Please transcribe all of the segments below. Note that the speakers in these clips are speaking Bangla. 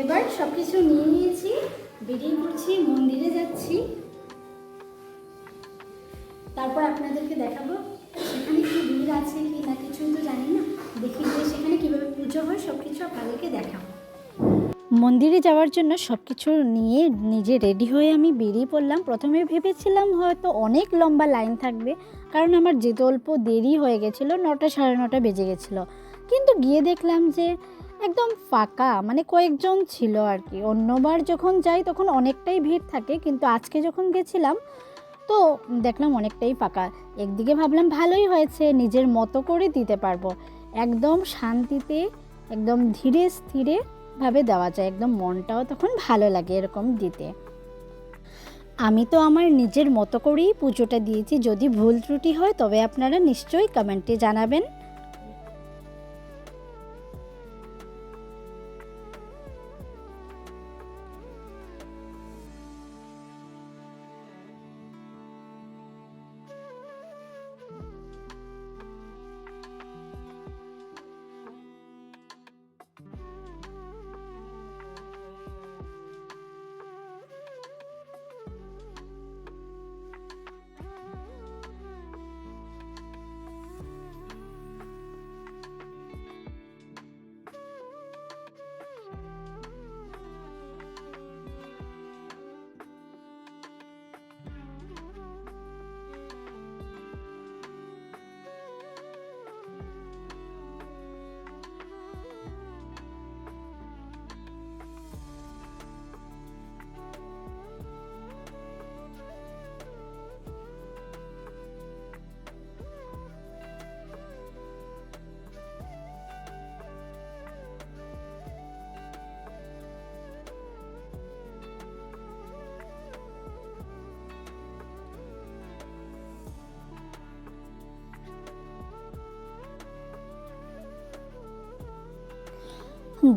এবার সব কিছু নিয়ে নিয়েছি, বেরিয়ে পড়ছি, মন্দিরে যাচ্ছি। তারপর আপনাদেরকে দেখাবো সেখানে কি ভিড় আছে কি না, কিছুই তো জানি না। দেখি যে সেখানে কীভাবে পুজো হয়, সব কিছু আপনাদেরকে দেখাবো। মন্দিরে যাওয়ার জন্য সব কিছু নিয়ে নিজে রেডি হয়ে আমি বেরিয়ে পড়লাম। প্রথমে ভেবেছিলাম হয়তো অনেক লম্বা লাইন থাকবে, কারণ আমার যেতে অল্প দেরি হয়ে গেছিলো, 9টা সাড়ে 9টা বেজে গেছিলো। কিন্তু গিয়ে দেখলাম যে একদম ফাঁকা, মানে কয়েকজন ছিল আর কি। অন্যবার যখন যাই তখন অনেকটাই ভিড় থাকে, কিন্তু আজকে যখন গেছিলাম তো দেখলাম অনেকটাই ফাঁকা। একদিকে ভাবলাম ভালোই হয়েছে, নিজের মতো করে দিতে পারবো, একদম শান্তিতে, একদম ধীরে স্থিরে ভাবে দেওয়া যায়, একদম মনটাও তখন ভালো লাগে এরকম দিতে। আমি তো আমার নিজের মতো করেই পুজোটা দিয়েছি। যদি ভুল ত্রুটি হয় তবে আপনারা নিশ্চয়ই কমেন্টে জানাবেন।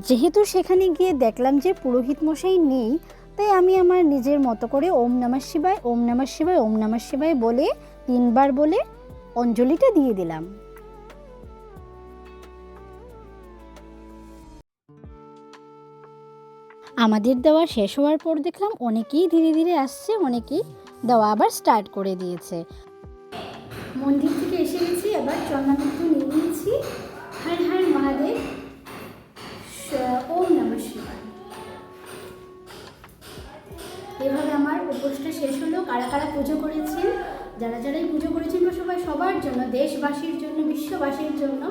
যেহেতু সেখানে গিয়ে দেখলাম যে পুরোহিত মশাই নেই, তাই আমি আমার নিজের মতো করে ওম নমঃ শিবায়, ওম নমঃ শিবায়, ওম নমঃ শিবায় বলে 3বার বলে অঞ্জলিটা দিয়ে দিলাম। আমাদের দেওয়া শেষ হওয়ার পর দেখলাম অনেকেই ধীরে ধীরে আসছে, অনেকেই দেওয়া আবার স্টার্ট করে দিয়েছে। মন্দির থেকে এসে গেছি, এবার চরণামৃত্যু নিয়ে নিয়েছি। হর হর মহাদেব, ওম নমঃ শিবায়। এভাবে আমার উপোসটা শেষ হলো। কারা কারা পুজো করেছেন, যারাই পুজো করেছেন সবার জন্য, দেশবাসীর জন্য, বিশ্ববাসীর জন্য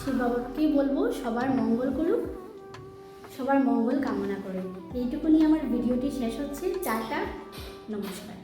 শিব বাবাকেই বলবো সবার মঙ্গল করুক, সবার মঙ্গল কামনা করে। এইটুকুনি আমার ভিডিওটি শেষ হচ্ছে। টাটা, নমস্কার।